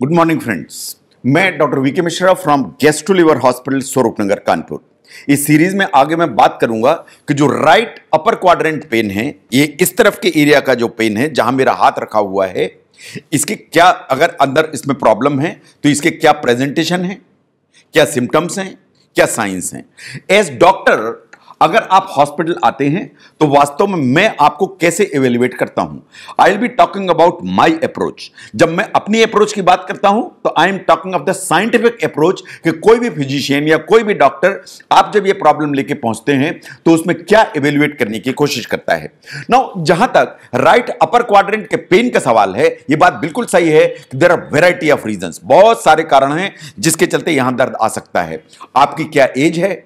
Good morning friends, मैं doctor VK Mishra from gastro liver hospital Swaroop Nagar Kanpur. इस series में आगे मैं बात करूंगा कि जो राइट अपर क्वाड्रेंट पेन है, ये इस तरफ के एरिया का जो पेन है जहां मेरा हाथ रखा हुआ है, इसके क्या अगर अंदर इसमें प्रॉब्लम है तो इसके क्या प्रेजेंटेशन है, क्या सिम्टम्स हैं, क्या साइंस हैं। एज डॉक्टर अगर आप हॉस्पिटल आते हैं तो वास्तव में मैं आपको कैसे इवेल्युएट करता हूं। I will be talking about my approach. जब मैं अपनी अप्रोच की बात करता हूं तो I am talking of the scientific approach कि कोई भी फिजिशियन या कोई भी डॉक्टर आप जब ये प्रॉब्लम लेके पहुंचते हैं तो उसमें क्या इवेल्युएट करने की कोशिश करता है। नाउ जहां तक राइट अपर क्वाड्रेंट के पेन का सवाल है, ये बात बिल्कुल सही है कि there are variety of reasons, बहुत सारे कारण हैं जिसके चलते यहां दर्द आ सकता है। आपकी क्या एज है,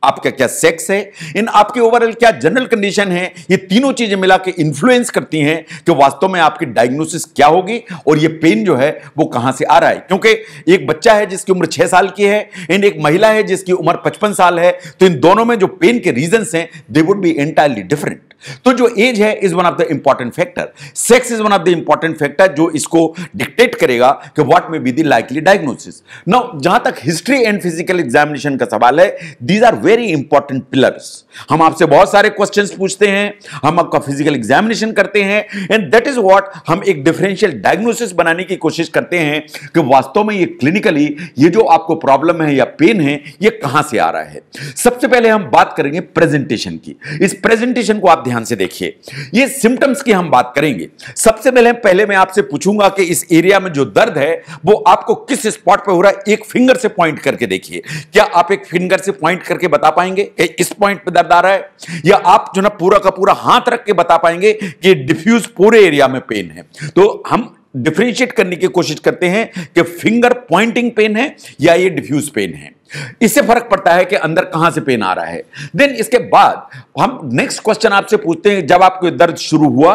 आपका क्या सेक्स है, इन आपकी ओवरऑल क्या जनरल कंडीशन है, ये तीनों चीजें मिला के इन्फ्लुएंस करती हैं कि वास्तव में आपकी डायग्नोसिस क्या होगी और ये पेन जो है वो कहां से आ रहा है। क्योंकि एक बच्चा है जिसकी उम्र 6 साल की है एंड एक महिला है जिसकी उम्र 55 साल है, तो इन दोनों में जो पेन के रीजंस हैं they would be entirely different. तो जो एज है is one of the important factor, sex is one of the important factor जो इसको डिक्टेट करेगा कि what may be the likely diagnosis. Now जहां तक हिस्ट्री एंड फिजिकल एग्जामिनेशन का सवाल है, these are very important pillars. हम आपसे बहुत सारे क्वेश्चंस पूछते हैं, हम आपका फिजिकल एग्जामिनेशन करते हैं एंड दैट इज व्हाट हम एक डिफरेंशियल डायग्नोसिस बनाने की कोशिश करते हैं कि वास्तव में ये क्लिनिकली ये जो आपको प्रॉब्लम है या पेन है ये कहां से आ रहा है। सबसे पहले हम बात करेंगे प्रेजेंटेशन की। इस प्रेजेंटेशन को आप ध्यान से देखिए, ये सिम्टम्स की हम बात करेंगे। सबसे पहले मैं आपसे पूछूंगा कि इस एरिया में जो दर्द है वो आपको किस स्पॉट पे हो रहा है। एक फिंगर से पॉइंट करके देखिए, क्या आप एक फिंगर से पॉइंट करके बता पाएंगे कि इस पॉइंट पे दर्द आ रहा है, या आप जो ना पूरा का पूरा हाथ रख के बता पाएंगे कि डिफ्यूज पूरे एरिया में पेन है। तो हम डिफरेंशिएट करने की कोशिश करते हैं कि फिंगर पॉइंटिंग पेन है या ये डिफ्यूज पेन है। इससे फर्क पड़ता है कि अंदर कहां से पेन आ रहा है। देन इसके बाद हम नेक्स्ट क्वेश्चन आपसे पूछते हैं, जब आपको दर्द शुरू हुआ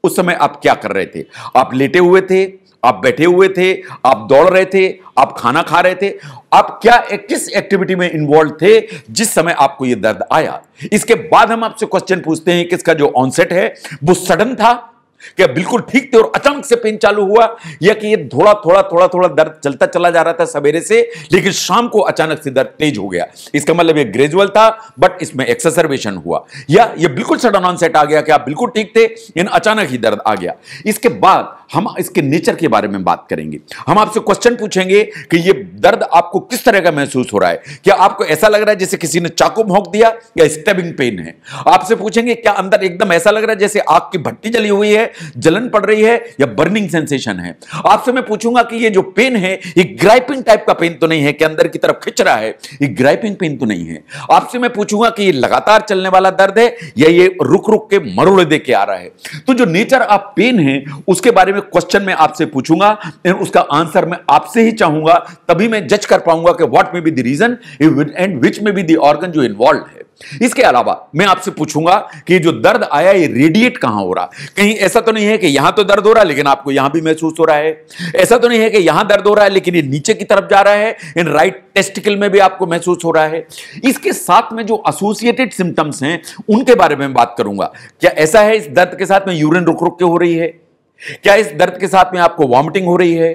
उस समय आप क्या कर रहे थे? आप लेटे हुए थे, आप बैठे हुए थे, आप दौड़ रहे थे, आप खाना खा रहे थे, आप क्या किस एक्टिविटी में इन्वॉल्व थे जिस समय आपको यह दर्द आया। इसके बाद हम आपसे क्वेश्चन पूछते हैं कि इसका जो ऑनसेट है वो सडन था, क्या बिल्कुल ठीक थे और अचानक से पेन चालू हुआ, या कि ये थोड़ा थोड़ा दर्द चलता चला जा रहा था सवेरे से, लेकिन शाम को अचानक से दर्द तेज हो गया। इसका मतलब ये ग्रेजुअल था बट इसमें एक्सेसरबेशन हुआ, या ये बिल्कुल सडन ऑनसेट आ गया कि आप बिल्कुल ठीक थे इन अचानक ही दर्द आ गया। इसके बाद हम इसके नेचर के बारे में बात करेंगे। हम आपसे क्वेश्चन पूछेंगे कि ये दर्द आपको किस तरह का महसूस हो रहा है। क्या आपको ऐसा लग रहा है जैसे किसी ने चाकू भोंक दिया, या स्टैबिंग पेन है। आपसे पूछेंगे क्या अंदर एकदम ऐसा लग रहा है जैसे आग की भट्टी जली हुई है, जलन पड़ रही है, या बर्निंग सेंसेशन है। आपसे मैं पूछूंगा कि ये जो पेन है ये ग्राइपिंग टाइप का पेन तो नहीं है कि अंदर की तरफ खिंच रहा है, ये ग्राइपिंग पेन तो नहीं है। आपसे मैं पूछूंगा कि ये लगातार चलने वाला दर्द है या ये रुक रुक के मरोड़े दे के आ रहा है। तो जो नेचर ऑफ पेन है उसके बारे में क्वेश्चन मैं आपसे पूछूंगा एंड उसका आंसर मैं आपसे ही चाहूंगा, तभी मैं जज कर पाऊंगा कि what may be the reason and which may be the organ जो इन्वॉल्व है। इसके अलावा मैं आपसे पूछूंगा कि जो दर्द आया ये रेडिएट कहां हो रहा। कहीं ऐसा तो नहीं है कि यहां तो दर्द हो रहा है लेकिन आपको यहां भी महसूस हो रहा है। ऐसा तो नहीं है कि यहां दर्द हो रहा है लेकिन ये नीचे की तरफ जा रहा है, इन राइट टेस्टिकल में भी आपको महसूस हो रहा है। इसके साथ में जो एसोसिएटेड सिम्टम्स हैं उनके बारे में बात करूंगा। क्या ऐसा है इस दर्द के साथ में यूरिन रुक रुक के हो रही है? क्या इस दर्द के साथ में आपको वॉमिटिंग हो रही है?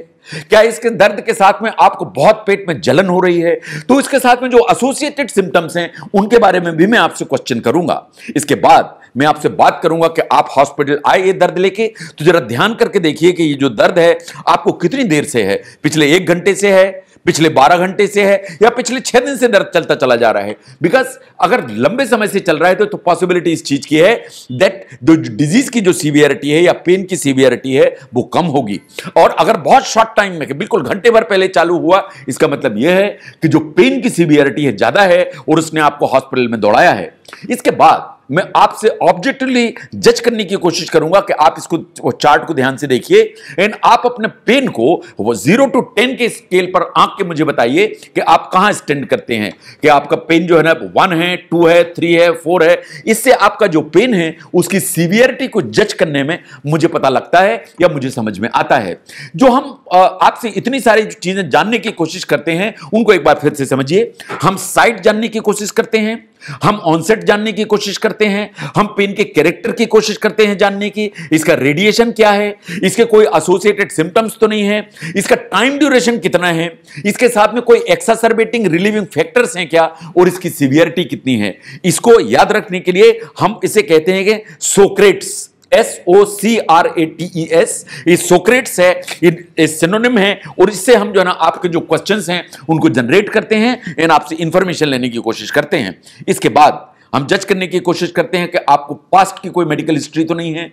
क्या इसके दर्द के साथ में आपको बहुत पेट में जलन हो रही है? तो इसके साथ में जो एसोसिएटेड सिम्टम्स हैं उनके बारे में भी मैं आपसे क्वेश्चन करूंगा। इसके बाद मैं आपसे बात करूंगा कि आप हॉस्पिटल आए ये दर्द लेके, तो जरा ध्यान करके देखिए कि ये जो दर्द है आपको कितनी देर से है। पिछले 1 घंटे से है, पिछले 12 घंटे से है, या पिछले 6 दिन से दर्द चलता चला जा रहा है। बिकॉज अगर लंबे समय से चल रहा है तो पॉसिबिलिटी इस चीज की है दैट जो डिजीज की जो सीवियरिटी है या पेन की सीवियरिटी है वो कम होगी। और अगर बहुत शॉर्ट टाइम में बिल्कुल घंटे भर पहले चालू हुआ, इसका मतलब यह है कि जो पेन की सीवियरिटी है ज्यादा है और उसने आपको हॉस्पिटल में दौड़ाया है। इसके बाद मैं आपसे ऑब्जेक्टिवली जज करने की कोशिश करूंगा कि आप इसको वो चार्ट को ध्यान से देखिए एंड आप अपने पेन को वो 0 to 10 के स्केल पर आंक के मुझे बताइए कि आप कहां स्टैंड करते हैं। कि आपका पेन जो है ना 1 है, 2 है, 3 है, 4 है। इससे आपका जो पेन है उसकी सीवियरिटी को जज करने में मुझे पता लगता है या मुझे समझ में आता है। जो हम आपसे इतनी सारी चीजें जानने की कोशिश करते हैं उनको एक बार फिर से समझिए। हम साइट जानने की कोशिश करते हैं, हम ऑनसेट जानने की कोशिश करते हैं, हम पेन के कैरेक्टर की कोशिश करते हैं जानने की, इसका रेडिएशन क्या है, इसके कोई एसोसिएटेड सिम्टम्स तो नहीं है, इसका टाइम ड्यूरेशन कितना है, इसके साथ में कोई एक्सासर्बेटिंग रिलीविंग फैक्टर्स हैं क्या, और इसकी सिवियरिटी कितनी है। इसको याद रखने के लिए हम इसे कहते हैं कि सोक्रेट्स, SOCRATES, ये सोक्रेट्स है, सिनोनिम है, और इससे हम जो है ना आपके जो क्वेश्चंस हैं उनको जनरेट करते हैं एंड आपसे इंफॉर्मेशन लेने की कोशिश करते हैं। इसके बाद हम जज करने की कोशिश करते हैं कि आपको पास्ट की कोई मेडिकल हिस्ट्री तो नहीं है,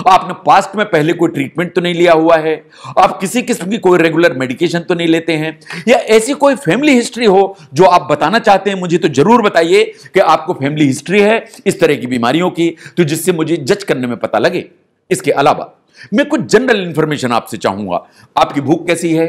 आपने पास्ट में पहले कोई ट्रीटमेंट तो नहीं लिया हुआ है, आप किसी किस्म की कोई रेगुलर मेडिकेशन तो नहीं लेते हैं, या ऐसी कोई फैमिली हिस्ट्री हो जो आप बताना चाहते हैं मुझे तो जरूर बताइए कि आपको फैमिली हिस्ट्री है इस तरह की बीमारियों की, तो जिससे मुझे जज करने में पता लगे। इसके अलावा मैं कुछ जनरल इंफॉर्मेशन आपसे चाहूंगा। आपकी भूख कैसी है,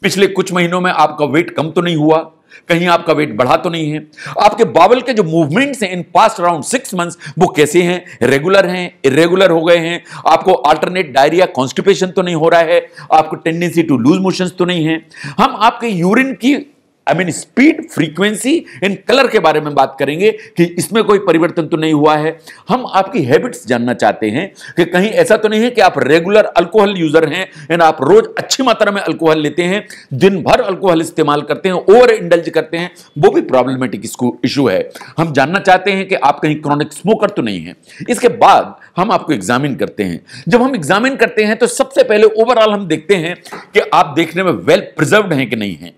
पिछले कुछ महीनों में आपका वेट कम तो नहीं हुआ, कहीं आपका वेट बढ़ा तो नहीं है, आपके बावल के जो मूवमेंट्स हैं इन पास्ट अराउंड 6 मंथ्स वो कैसे हैं, रेगुलर हैं, इरेगुलर हो गए हैं, आपको अल्टरनेट डायरिया कॉन्स्टिपेशन तो नहीं हो रहा है, आपको टेंडेंसी टू लूज मोशंस तो नहीं है। हम आपके यूरिन की स्पीड, फ्रीक्वेंसी इन कलर के बारे में बात करेंगे कि इसमें कोई परिवर्तन तो नहीं हुआ है। हम आपकी हैबिट्स जानना चाहते हैं कि कहीं ऐसा तो नहीं है कि आप रेगुलर अल्कोहल यूजर हैं एंड आप रोज अच्छी मात्रा में अल्कोहल लेते हैं, दिन भर अल्कोहल इस्तेमाल करते हैं, ओवर इंडल्ज करते हैं, वो भी प्रॉब्लमेटिक इशू है। हम जानना चाहते हैं कि आप कहीं क्रॉनिक स्मोकर तो नहीं है। इसके बाद हम आपको एग्जामिन करते हैं। जब हम एग्जामिन करते हैं तो सबसे पहले ओवरऑल हम देखते हैं कि आप देखने में वेल प्रिजर्व्ड हैं कि नहीं है।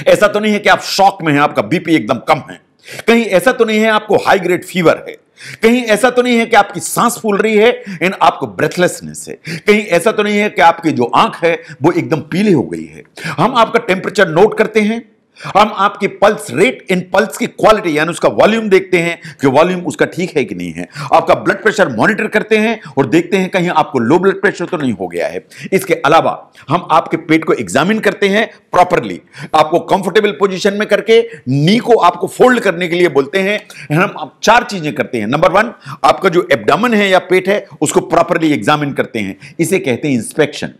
ऐसा तो नहीं है कि आप शॉक में हैं, आपका बीपी एकदम कम है, कहीं ऐसा तो नहीं है आपको हाई ग्रेड फीवर है, कहीं ऐसा तो नहीं है कि आपकी सांस फूल रही है एंड आपको ब्रेथलेसनेस है, कहीं ऐसा तो नहीं है कि आपकी जो आंख है वो एकदम पीली हो गई है। हम आपका टेम्परेचर नोट करते हैं, हम आपकी पल्स रेट इन पल्स की क्वालिटी यानी उसका वॉल्यूम देखते हैं कि वॉल्यूम उसका ठीक है कि नहीं है, आपका ब्लड प्रेशर मॉनिटर करते हैं और देखते हैं कहीं आपको लो ब्लड प्रेशर तो नहीं हो गया है। इसके अलावा हम आपके पेट को एग्जामिन करते हैं प्रॉपरली, आपको कंफर्टेबल पोजीशन में करके नी को आपको फोल्ड करने के लिए बोलते हैं। हम 4 चीजें करते हैं। नंबर 1, आपका जो एब्डोमेन है या पेट है उसको प्रॉपरली एग्जामिन करते हैं, इसे कहते हैं इंस्पेक्शन।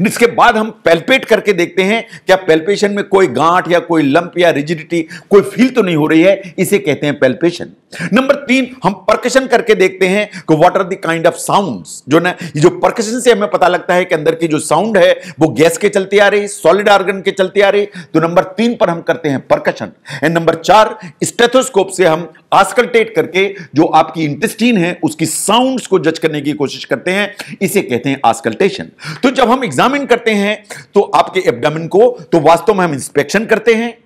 इसके बाद हम पैल्पेट करके देखते हैं क्या पैल्पेशन में कोई गांठ या कोई लंप या रिजिडिटी कोई फील तो नहीं हो रही है, इसे कहते हैं पैल्पेशन। नंबर 3, हम परकशन करके देखते हैं कि what are the kind of sounds, जो ना जो परकशन से हमें पता लगता है कि अंदर की जो साउंड है वो गैस के चलते आ रही, सॉलिड ऑर्गन के चलते आ रही, तो नंबर 3 पर हम करते हैं परकशन। एंड नंबर 4, स्टेथोस्कोप से हम आस्कल्टेट करके जो आपकी इंटेस्टाइन है उसकी साउंड्स को जज करने की कोशिश करते हैं, इसे कहते हैं आस्कल्टेशन। तो जब हम एग्जामिन करते हैं तो आपके एब्डोमेन को, तो वास्तव में हम इंस्पेक्शन करते हैं,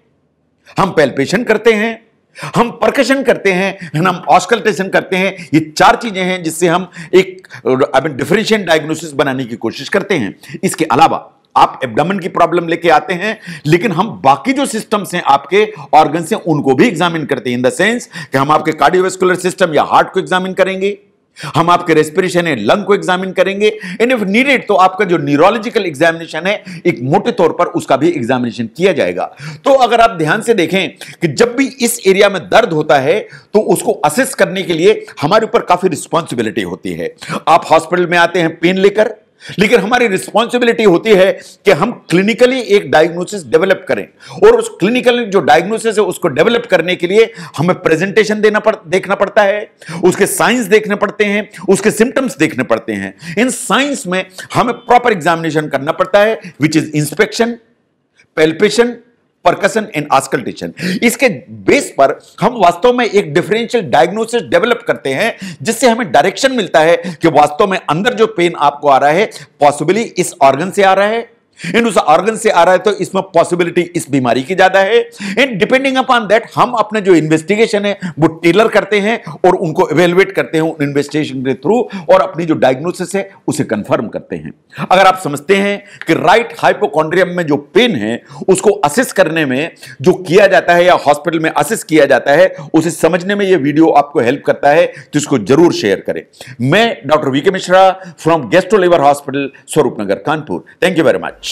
हम पैल्पेशन करते हैं, हम परकशन करते हैं, हम ऑस्कल्टेशन करते हैं। ये 4 चीजें हैं जिससे हम एक डिफरेंशिएट डायग्नोसिस बनाने की कोशिश करते हैं। इसके अलावा आप एब्डोमेन की प्रॉब्लम लेके आते हैं, लेकिन हम बाकी जो सिस्टम्स हैं आपके ऑर्गन से उनको भी एग्जामिन करते हैं, इन द सेंस कि हम आपके कार्डियोवैस्कुलर सिस्टम या हार्ट को एग्जामिन करेंगे, हम आपके रेस्पिरेशन है लंग को एग्जामिन करेंगे, एंड इफ नीडेड तो आपका जो न्यूरोलॉजिकल एग्जामिनेशन है एक मोटे तौर पर उसका भी एग्जामिनेशन किया जाएगा। तो अगर आप ध्यान से देखें कि जब भी इस एरिया में दर्द होता है तो उसको असेस करने के लिए हमारे ऊपर काफी रिस्पॉन्सिबिलिटी होती है। आप हॉस्पिटल में आते हैं पेन लेकर, लेकिन हमारी रिस्पॉन्सिबिलिटी होती है कि हम क्लिनिकली एक डायग्नोसिस डेवलप करें, और उस क्लिनिकल जो डायग्नोसिस है उसको डेवलप करने के लिए हमें प्रेजेंटेशन देखना पड़ता है, उसके साइंस देखने पड़ते हैं, उसके सिम्टम्स देखने पड़ते हैं। इन साइंस में हमें प्रॉपर एग्जामिनेशन करना पड़ता है, which is inspection, palpation, percussion and auscultation. इसके बेस पर हम वास्तव में एक डिफरेंशियल डायग्नोसिस डेवलप करते हैं, जिससे हमें डायरेक्शन मिलता है कि वास्तव में अंदर जो पेन आपको आ रहा है पॉसिबली इस ऑर्गन से आ रहा है, इन उस ऑर्गन से आ रहा है, तो इसमें पॉसिबिलिटी इस बीमारी की ज्यादा है। एंड डिपेंडिंग अपॉन दैट हम अपने जो इन्वेस्टिगेशन है वो टेलर करते हैं और उनको इवेलुएट करते हैं उन इन्वेस्टिगेशन के थ्रू, और अपनी जो डायग्नोसिस है उसे कंफर्म करते हैं। अगर आप समझते हैं कि राइट हाइपोकॉन्ड्रियम में जो पेन है उसको असेस करने में जो किया जाता है या हॉस्पिटल में असेस किया जाता है उसे समझने में यह वीडियो आपको हेल्प करता है, तो इसको जरूर शेयर करें। मैं doctor VK Mishra from gastro liver hospital, Swaroopnagar, Kanpur. Thank you very much.